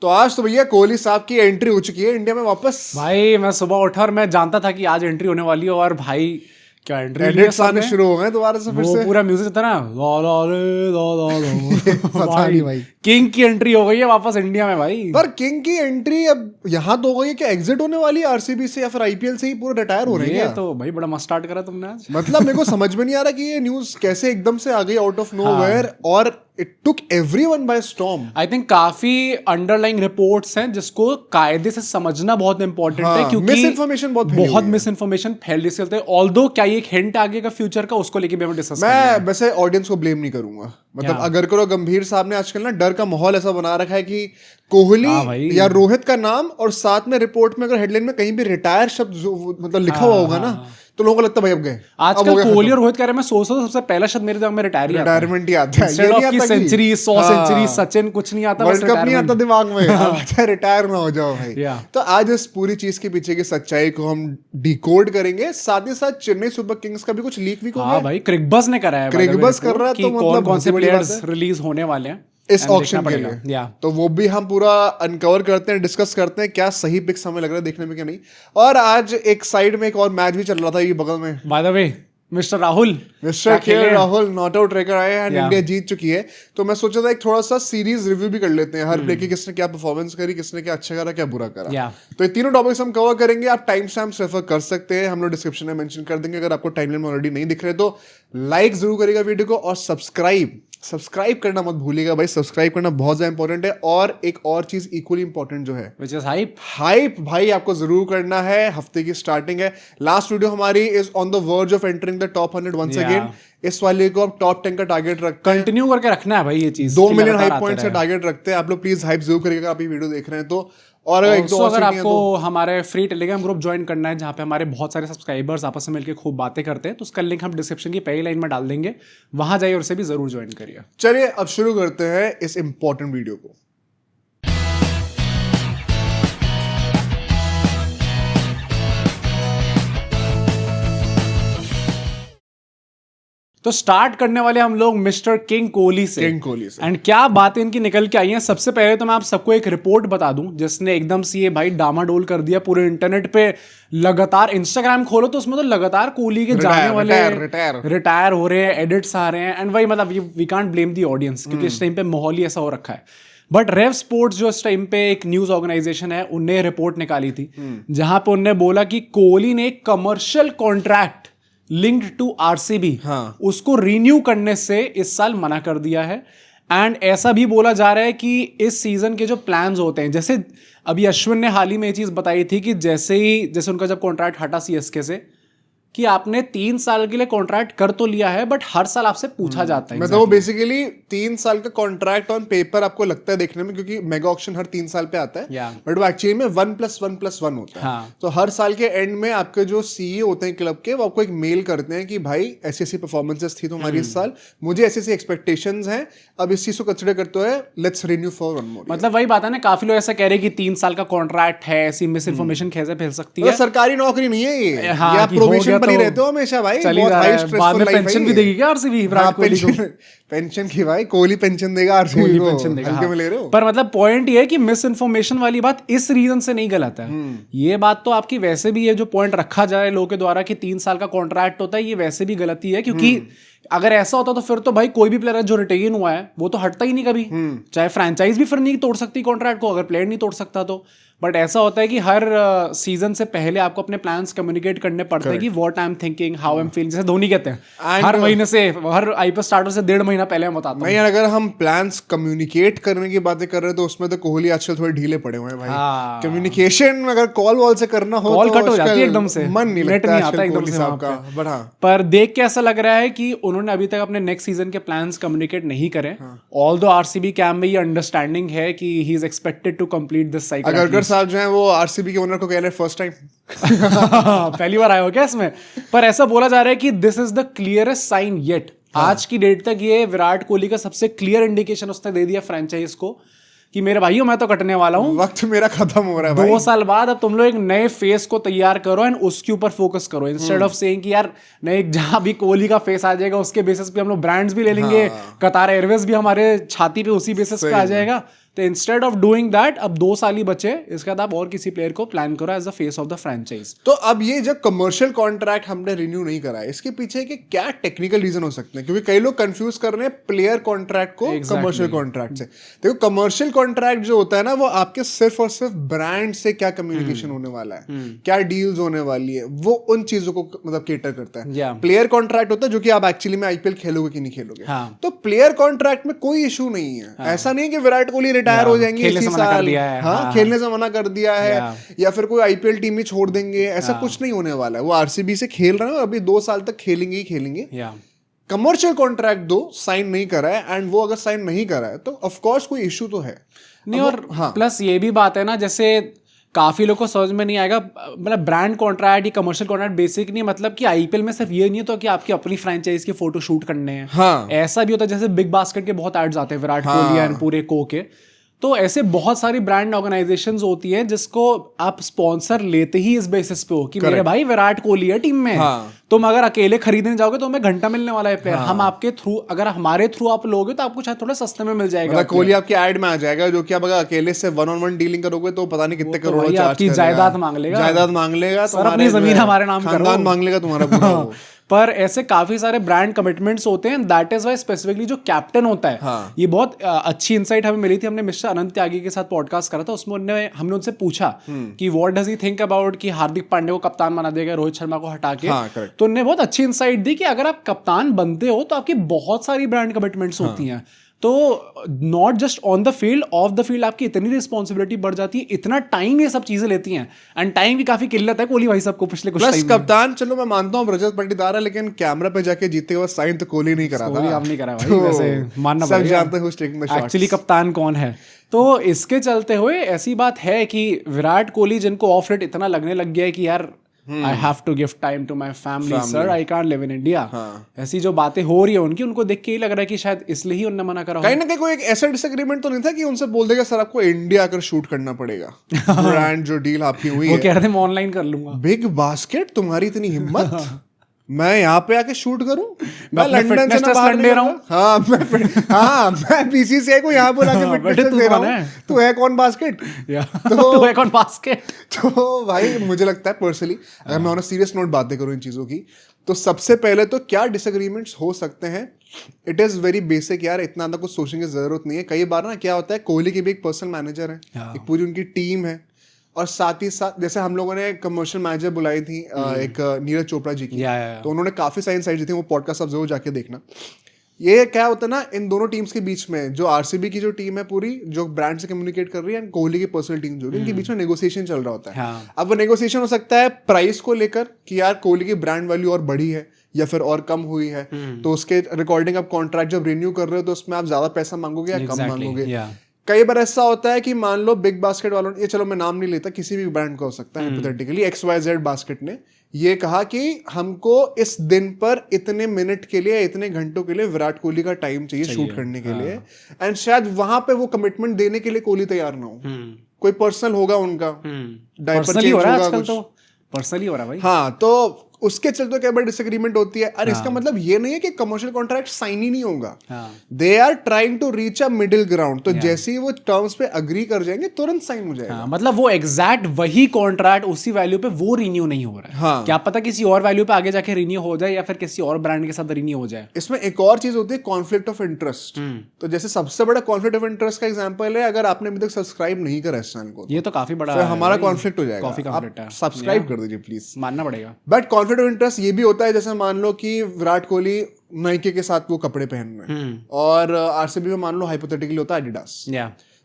तो आज तो भैया कोहली साहब की एंट्री हो चुकी है इंडिया में वापस। भाई मैं सुबह उठा और मैं जानता था कि आज एंट्री होने वाली है, और भाई क्या एंट्री एडिट्स आने शुरू हो गए दोबारा से फिर वो से। पूरा म्यूजिक था ना, ला ला रे ला ला ला। पता नहीं भाई। किंग की एंट्री हो गई है वापस इंडिया में भाई। पर किंग की एंट्री अब यहाँ तो हो गई है, क्या एग्जिट होने वाली है आरसीबी से या फिर आईपीएल से ही पूरा रिटायर हो रहे हैं ये क्या? तो भाई बड़ा मस्त स्टार्ट करा तुमने आज। मतलब मेरे को समझ में नहीं आ रहा कि ये न्यूज कैसे एकदम से आ गई आउट ऑफ नोवेयर और it took everyone by storm. I think काफी अंडरलाइंग रिपोर्ट्स हैं जिसको कायदे से समझना बहुत इंपॉर्टेंट है, क्योंकि मिस इन्फॉर्मेशन बहुत मिस इन्फॉर्मेशन फैल रही है। ऑल्दो क्या ये एक हिंट आगे का फ्यूचर का, उसको लेके भी हमें डिस्कस मैं वैसे ऑडियंस को ब्लेम नहीं करूंगा। मतलब अगर करो, गंभीर साहब ने आजकल ना डर का माहौल ऐसा बना रखा है कि कोहली या रोहित का नाम और साथ में रिपोर्ट में अगर हेडलाइन में कहीं भी रिटायर शब्द मतलब लिखा हुआ होगा ना, तो लोगों को लगता है भाई अब गए। आजकल कोहली और रोहित के बारे में सोचो तो सबसे पहला शब्द मेरे दिमाग में रिटायरमेंट ही आता है। सेंचुरी 100 सेंचुरी सचिन कुछ नहीं आता, वर्ल्ड कप नहीं आता दिमाग में, अच्छा रिटायर ना हो जाओ भाई। तो आज इस पूरी चीज के पीछे की सच्चाई को हम डिकोड करेंगे। साथ ही साथ चेन्नई सुपर किंग्स का भी कुछ लीक भी हो गया भाई। क्रिकबस ने करा है, क्रिकबस कर रहा है, तो मतलब कौन से प्लेयर्स रिलीज होने वाले हैं इस ऑक्शन के लिए। तो वो भी हम पूरा अनकवर करते हैं, डिस्कस करते हैं क्या सही पिक्स हमें लग रहा है देखने में क्या नहीं। और आज एक साइड में एक और मैच भी चल रहा था ये बगल में। By the way mister Rahul not out रेकर आए हैं, इंडिया जीत चुकी है। तो मैं सोचा था एक थोड़ा सा सीरीज रिव्यू भी कर लेते हैं हर प्ले की, किसने क्या परफॉर्मेंस करी, किसने क्या अच्छा करा क्या बुरा करा। तो ये तीनों टॉपिक्स हम कवर करेंगे। आप टाइम स्टैम्प्स रेफर कर सकते हैं, हम लोग डिस्क्रिप्शन में मेंशन कर देंगे। अगर आपको टाइमलाइन में ऑलरेडी नहीं दिख रहे तो लाइक जरूर करेगा वीडियो को, और सब्सक्राइब करना मत भूलिएगा भाई। सब्सक्राइब करना बहुत ज्यादा इंपॉर्टेंट है। और एक और चीज इक्वली इंपॉर्टेंट जो है, व्हिच इज हाइप भाई आपको जरूर करना है। हफ्ते की स्टार्टिंग है, लास्ट वीडियो हमारी is on the verge of entering the top 100 once again. इस वाले को आप टॉप 10 का टारगेट रखते हैं, कंटिन्यू करके रखना है भाई ये चीज। 2 मिलियन हाइप पॉइंट्स का टारगेट रखते हैं। आप लोग प्लीज हाइप जरूर करिएगा आप ये वीडियो देख रहे हैं तो। और अगर आपको हमारे फ्री टेलीग्राम ग्रुप ज्वाइन करना है जहाँ पे हमारे बहुत सारे सब्सक्राइबर्स आपस में मिलकर खूब बातें करते हैं, तो उसका लिंक हम डिस्क्रिप्शन की पहली लाइन में डाल देंगे, वहां जाइए और उसे भी जरूर ज्वाइन करिए। चलिए अब शुरू करते हैं इस इंपॉर्टेंट वीडियो को। तो स्टार्ट करने वाले हम लोग मिस्टर किंग कोहली से। एंड क्या बातें इनकी निकल के आई हैं। सबसे पहले तो मैं आप सबको एक रिपोर्ट बता दूं जिसने एकदम से ये भाई डामाडोल कर दिया पूरे इंटरनेट पे। लगातार इंस्टाग्राम खोलो तो उसमें तो लगातार कोहली के जाने वाले रिटायर हो रहे हैं, एडिट्स आ रहे हैं। एंड भाई मतलब we can't blame the audience, क्योंकि इस टाइम पे माहौल ही ऐसा हो रखा है। बट रेव स्पोर्ट्स जो इस टाइम पे एक न्यूज ऑर्गेनाइजेशन है, उनने रिपोर्ट निकाली थी जहां पे उनने बोला कि कोहली ने commercial contract linked to RCB उसको रिन्यू करने से इस साल मना कर दिया है। एंड ऐसा भी बोला जा रहा है कि इस सीजन के जो प्लान्स होते हैं, जैसे अभी अश्विन ने हाल ही में ये चीज बताई थी कि जैसे उनका जब कॉन्ट्रैक्ट हटा सीएसके से, कि आपने 3 साल के लिए कॉन्ट्रैक्ट कर तो लिया है बट हर साल आपसे पूछा जाता है। मतलब वो बेसिकली 3 साल का कॉन्ट्रैक्ट ऑन पेपर आपको लगता है देखने में, क्योंकि मेगा ऑक्शन हर 3 साल पे आता है, बट वो एक्चुअली में 1+1+1 होता है। तो हर साल के एंड में आपके जो सीईओ होते हैं क्लब के, वो आपको एक मेल करते हैं कि भाई ऐसी ऐसी परफॉर्मेंसेस थी तुम्हारी इस साल, मुझे ऐसी ऐसी एक्सपेक्टेशंस हैं, अब इस चीज को कंसिडर करते हुए लेट्स रिन्यू फॉर 1 मोर। मतलब वही बात है ना, काफी लोग ऐसा कह रहे हैं कि 3 साल का कॉन्ट्रैक्ट है, ऐसी मिस इन्फॉर्मेशन कैसे फैल सकती है। सरकारी नौकरी नहीं है ये, आप प्रोबेशन पर ही रहते हो हमेशा भाई। बहुत हाई स्ट्रेसफुल लाइफ है। पेंशन भी देगी क्या आरसीबी विराट कोहली को? पेंशन की भाई, कोहली पेंशन देगा आरसीबी को, हल्के में ले रहे हो। पर मतलब पॉइंट ये है कि मिस इन्फॉर्मेशन वाली बात इस रीजन से नहीं गलत है। ये बात तो आपकी वैसे भी है, जो पॉइंट रखा जाए लोगों के द्वारा कि 3 साल का कॉन्ट्रैक्ट होता है, ये वैसे भी गलती है। क्योंकि अगर ऐसा होता तो फिर तो भाई कोई भी प्लेयर जो रिटेन हुआ है वो तो हटता ही नहीं कभी। चाहे फ्रेंचाइज भी फिर नहीं तोड़ सकती कॉन्ट्रैक्ट को, अगर प्लेयर नहीं तोड़ सकता तो। बट ऐसा होता है कि हर सीजन से पहले आपको अपने प्लान्स कम्युनिकेट करने पड़ते हैं कि what I am thinking, how I am feeling. जैसे धोनी कहते हैं हर महीने से, हर आईपीएल स्टार्टर से 1.5 महीना पहले हम बताते हैं। अगर हम प्लान्स कम्युनिकेट करने की बातें कर रहे हैं तो उसमें तो कोहली आजकल थोड़े ढीले पड़े हुए हैं भाई। कम्युनिकेशन अगर कॉल वॉल से करना हो, कॉल कट हो जाती है एकदम से, मन नहीं नेट नहीं आता एकदम से वहां पे। पर देख के ऐसा लग रहा है कि उन्होंने अभी तक अपने नेक्स्ट सीजन के प्लान्स कम्युनिकेट नहीं करे। ऑल्दो आरसीबी कैंप में ये अंडरस्टैंडिंग है कि he is expected to complete this cycle. अगर साहब जो है वो आरसीबी के ओनर को कह रहे हैं फर्स्ट टाइम पहली बार आया हो क्या इसमें? पर ऐसा बोला जा रहा है कि this is the clearest sign yet. आज की डेट तक ये विराट कोहली का सबसे क्लियर इंडिकेशन उसने दे दिया फ्रेंचाइज को कि मेरे भाइयों मैं तो कटने वाला हूँ, वक्त मेरा खत्म हो रहा है भाई। 2 साल बाद अब तुम लोग एक नए फेस को तैयार करो एंड उसके ऊपर फोकस करो, इंस्टेड ऑफ सेइंग कि यार नए जहां भी कोहली का फेस आ जाएगा उसके बेसिस पे हम लोग ब्रांड्स भी ले लेंगे, कतार एयरवेज भी हमारे छाती पे उसी बेसिस पे आ जाएगा, तो इंस्टेड ऑफ डूइंग दैट अब 2 साल ही बचे, इसके बाद आप और किसी प्लेयर को प्लान करो as the face of the franchise. तो अब ये जब कमर्शियल कॉन्ट्रैक्ट हमने रिन्यू नहीं करा है, इसके पीछे के क्या टेक्निकल रीजन हो सकते हैं? क्योंकि कई लोग कंफ्यूज कर रहे हैं प्लेयर कॉन्ट्रैक्ट को कमर्शियल कॉन्ट्रैक्ट से। देखो कमर्शियल कॉन्ट्रैक्ट जो होता है ना, वो आपके सिर्फ और सिर्फ ब्रांड से क्या कम्युनिकेशन होने वाला है, क्या डील्स होने वाली है, वो उन चीजों को मतलब केटर करता है। प्लेयर कॉन्ट्रैक्ट होता है जो कि आप एक्चुअली में आईपीएल खेलोगे कि नहीं खेलोगे। तो प्लेयर कॉन्ट्रैक्ट में कोई इशू नहीं है। ऐसा नहीं है कि विराट कोहली रिटायर हो जाएंगे इसी साल, हाँ खेलने से मना कर दिया है, या फिर कोई आईपीएल टीम ही छोड़ देंगे, ऐसा कुछ नहीं होने वाला है। वो आरसीबी से खेल रहे हैं, अभी 2 साल तक खेलेंगे ही खेलेंगे। कमर्शियल कॉन्ट्रैक्ट दो साइन नहीं करा है, एंड वो अगर साइन नहीं करा है तो ऑफ कोर्स कोई इशू तो है नहीं। और प्लस ये भी बात है ना, जैसे काफी लोगों को समझ में नहीं आएगा, मतलब ब्रांड कॉन्ट्रैक्ट या कमर्शियल कॉन्ट्रैक्ट बेसिक नहीं, मतलब कि आईपीएल में सिर्फ ये नहीं है तो कि आपकी अपनी फ्रेंचाइज के फोटो शूट करने हैं। ऐसा भी होता है, जैसे बिग बास्केट के बहुत एड्स आते हैं विराट कोहली एंड पूरे को के। तो ऐसे बहुत सारी ब्रांड ऑर्गेनाइजेशंस होती हैं जिसको आप स्पॉन्सर लेते ही इस बेसिस पे हो कि मेरे भाई विराट कोहली है टीम में। तुम अगर अकेले खरीदने जाओगे तो हमें घंटा मिलने वाला है प्लेयर। हम आपके थ्रू, अगर हमारे थ्रू आप लोगे तो आपको शायद थोड़ा सस्ते में मिल जाएगा। मतलब कोहली आपके ऐड में आ जाएगा, जो कि आप अगर अकेले से 1-on-1 डीलिंग करोगे तो पता नहीं कितने करोड़ चार्ज आपकी जायदाद मांग लेगा, अपनी जमीन हमारे नाम खानदान मांग लेगा तुम्हारा। पर ऐसे काफी सारे ब्रांड कमिटमेंट्स होते हैं। दैट इज वाई स्पेसिफिकली जो कैप्टन होता है, ये बहुत अच्छी इंसाइट हमें मिली थी। हमने मिस्टर अनंत त्यागी के साथ पॉडकास्ट करा था, उसमें हमने उनसे पूछा कि what does he think about कि हार्दिक पांड्या को कप्तान बना देगा रोहित शर्मा को हटा के। तो उन्होंने बहुत अच्छी इंसाइट दी कि अगर आप कप्तान बनते हो तो आपकी बहुत सारी ब्रांड कमिटमेंट्स होती हैं। तो not just on the field, of the field आपकी इतनी रिस्पॉन्सिबिलिटी बढ़ जाती है, इतना टाइम ये सब चीजें लेती हैं। एंड टाइम की काफी किल्लत है कोहली भाई साहब को पिछले कुछ टाइम। कप्तान चलो मैं मानता हूँ रजत पाटीदार है, लेकिन कैमरा पे जाके जीते हुए साइन तो कोहली नहीं करा था। आप नहीं करा भाई, वैसे मानना सब जानते हैं एक्चुअली कप्तान कौन है। तो इसके चलते हुए ऐसी बात है कि विराट कोहली जिनको ऑफ रेट इतना लगने लग गया है कि यार I have to give time to my family, sir. I can't live in India. ऐसी जो बातें हो रही है उनको देख के ही लग रहा है कि शायद इसलिए ही उन्होंने मना करा। कहीं ना कहीं कोई एक ऐसा डिसएग्रीमेंट तो नहीं था कि उनसे बोल देगा सर आपको इंडिया आकर शूट करना पड़ेगा। ब्रांड जो डील आपकी हुई है, वो कह रहे थे मैं ऑनलाइन कर लूंगा। बिग बास्केट तुम्हारी इतनी हिम्मत, मैं यहाँ पे आके शूट करूं, मैं लंदन से ना बाहर ले रहा हूँ। मैं बीसीसीआई को यहाँ बुला के फिटनेस दे रहा हूँ। तू है कौन बास्केट? तो है कौन बास्केट? तो भाई मुझे लगता है पर्सनली, अगर मैं ऑन अ सीरियस नोट बातें करूँ इन चीजों की, तो सबसे पहले तो क्या डिसएग्रीमेंट्स हो सकते हैं, इट इज वेरी बेसिक यार, इतना कुछ सोचने की जरूरत नहीं है। कई बार ना क्या होता है, कोहली की भी एक पर्सनल मैनेजर है, एक पूरी उनकी टीम है, और साथ ही साथ जैसे हम लोगों ने कमर्शियल मैनेजर बुलाई थी एक नीरज चोपड़ा जी की, तो उन्होंने काफी सारी इनसाइट्स दी थी, वो पॉडकास्ट आप जरूर जाके देखना। ये क्या होता है ना, इन दोनों टीम्स के बीच में जो आरसीबी की जो टीम है पूरी, जो ब्रांड से कम्युनिकेट कर रही है, एंड कोहली की पर्सनल टीम जो है, इनके बीच में नेगोशिएशन चल रहा होता है। अब वो नेगोशिएशन हो सकता है प्राइस को लेकर कि यार कोहली की ब्रांड वैल्यू और बढ़ी है या फिर और कम हुई है, तो उसके रिकॉर्डिंग आप कॉन्ट्रैक्ट जब रिन्यू कर रहे हो तो उसमें आप ज्यादा पैसा मांगोगे या कम मांगोगे। कई बार ऐसा होता है कि मान लो बिग बास्केट वालों ने, ये चलो मैं नाम नहीं लेता, किसी भी ब्रांड का हो सकता है, हाइपोथेटिकली XYZ बास्केट ने ये कहा कि हमको इस दिन पर इतने मिनट के लिए, इतने घंटों के लिए विराट कोहली का टाइम चाहिए शूट करने के लिए, एंड शायद वहां पे वो कमिटमेंट देने के लिए कोहली तैयार ना हो, कोई पर्सनल होगा उनका, डायपर चेंज होगा, कुछ पर्सनली हो रहा भाई। हाँ, तो उसके चलते कई बार डिसएग्रीमेंट होती है। और इसका मतलब ये नहीं है कि कमर्शियल कॉन्ट्रैक्ट साइन ही नहीं होगा, they are trying to reach a middle ground. तो जैसे ही वो टर्म्स पे अग्री कर जाएंगे तुरंत साइन हो जाएगा। मतलब वो एग्जैक्ट वही कॉन्ट्रैक्ट उसी वैल्यू पे वो रिन्यू नहीं हो रहा है। क्या पता किसी और वैल्यू पे आगे जाके रिन्यू हो जाए या फिर किसी और ब्रांड के साथ रिन्यू हो जाए। इसमें एक और चीज होती है, कॉन्फ्लिक्ट ऑफ इंटरेस्ट। तो जैसे सबसे बड़ा कॉन्फ्लिक्ट ऑफ इंटरेस्ट का एग्जांपल है, अगर आपने अभी तक सब्सक्राइब नहीं करा इस चैनल को, ये तो काफी बड़ा हमारा कॉन्फ्लिक्ट हो जाएगा। सब्सक्राइब कर दीजिए प्लीज, मानना पड़ेगा। बट कॉन्फ्लिक्ट ऑफ इंटरेस्ट ये भी होता है, जैसे मान लो कि विराट कोहली नाइकी के साथ वो कपड़े पहन रहे हैं और आरसीबी में मान लो हाइपोथेटिकली होता है एडिडास,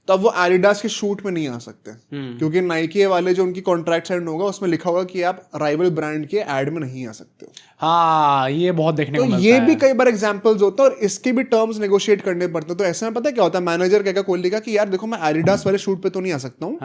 तो अब वो एडिडास के शूट में नहीं आ सकते क्योंकि नाइकी वाले जो उनकी कॉन्ट्रैक्ट साइन होगा उसमें लिखा होगा कि आप राइवल ब्रांड के एड में नहीं आ सकते हो। हाँ, ये बहुत देखने को मिलता है। ये भी कई बार एग्जांपल्स होता है और इसके भी टर्म्स नेगोशिएट करने पड़ते हैं। तो ऐसे में पता है क्या होता है, मैनेजर कहेगा कोहली का कि यार देखो मैं एडिडास वाले शूट पे तो नहीं आ सकता हूँ,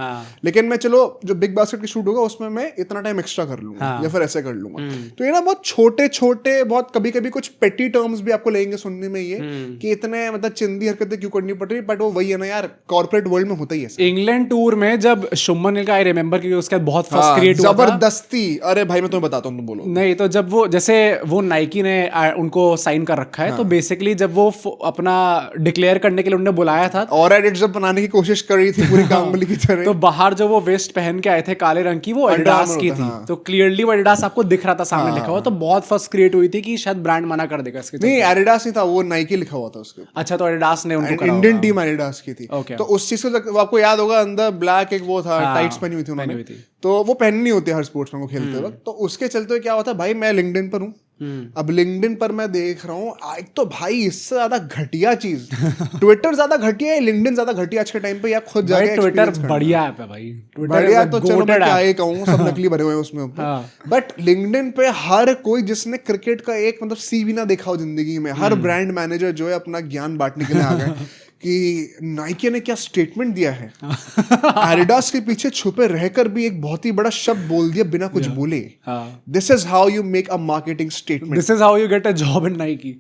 लेकिन मैं चलो जो बिग बास्केट की शूट होगा उसमें मैं इतना टाइम एक्स्ट्रा कर लूंगा या फिर ऐसे कर लूंगा। तो ये ना बहुत छोटे छोटे, बहुत कभी कभी कुछ पेटी टर्म्स भी आपको लेंगे सुनने में, ये कि इतने मतलब चिंदी हरकतें क्यों करनी पड़ रही, बट वो वही है ना यार, कॉर्पोरेट वर्ल्ड में होता ही है। इंग्लैंड टूर में जब शुभमन गिल का आई रिमेंबर क्योंकि उसके बाद बहुत फर्स्ट क्रिएट हुआ था जबरदस्ती। अरे भाई मैं तुम्हें बताता हूँ, तुम बोलो। नहीं तो जब वो जैसे वो नाइकी ने उनको साइन कर रखा है, तो बेसिकली जब वो अपना डिक्लेयर करने के लिए उन्होंने बुलाया था और एडिट जब बनाने की कोशिश कर रही थी पूरी कांगली की तरह, तो बाहर जो वो वेस्ट पहन के आए थे काले रंग की, वो एडिडास की थी। तो क्लियरली वो एडिडास आपको दिख रहा था सामने लिखा हुआ, तो बहुत फर्स्ट क्रिएट हुई थी कि शायद ब्रांड मना कर देगा इसके। नहीं एडिडास नहीं था, वो नाइकी लिखा हुआ था उसके। अच्छा, तो एडिडास ने उनको करा, इंडियन टीम एडिडास की थी। तो उस चीज को आपको याद होगा, अंदर ब्लैक एक वो था, टाइट्स पहनी हुई थी उन्होंने, तो वो पहननी होती है हर स्पोर्ट्समैन को खेलते वक्त। तो उसके चलते क्या होता है भाई, मैं लिंक्डइन पर हूँ, अब लिंक्डइन पर मैं देख रहा हूँ एक तो भाई इससे ज्यादा घटिया चीज ट्विटर ज्यादा घटिया है, लिंक्डइन ज्यादा घटिया आज के टाइम पे। आप खुद जाके ट्विटर बढ़िया ऐप है भाई, बढ़िया तो चलो मैं क्या ही कहूँ, सब नकली भरे हुए हैं उसमें। बट लिंक्डइन पे हर कोई जिसने क्रिकेट का एक मतलब सीवी ना देखा हो जिंदगी में, हर ब्रांड मैनेजर जो है अपना ज्ञान बांटने के लिए आ गए कि नाइकी ने क्या स्टेटमेंट दिया है। एडिडास के पीछे छुपे रहकर भी एक बहुत ही बड़ा शब्द बोल दिया बिना कुछ बोले। This is how you make a marketing statement, this is how you get a job in Nike.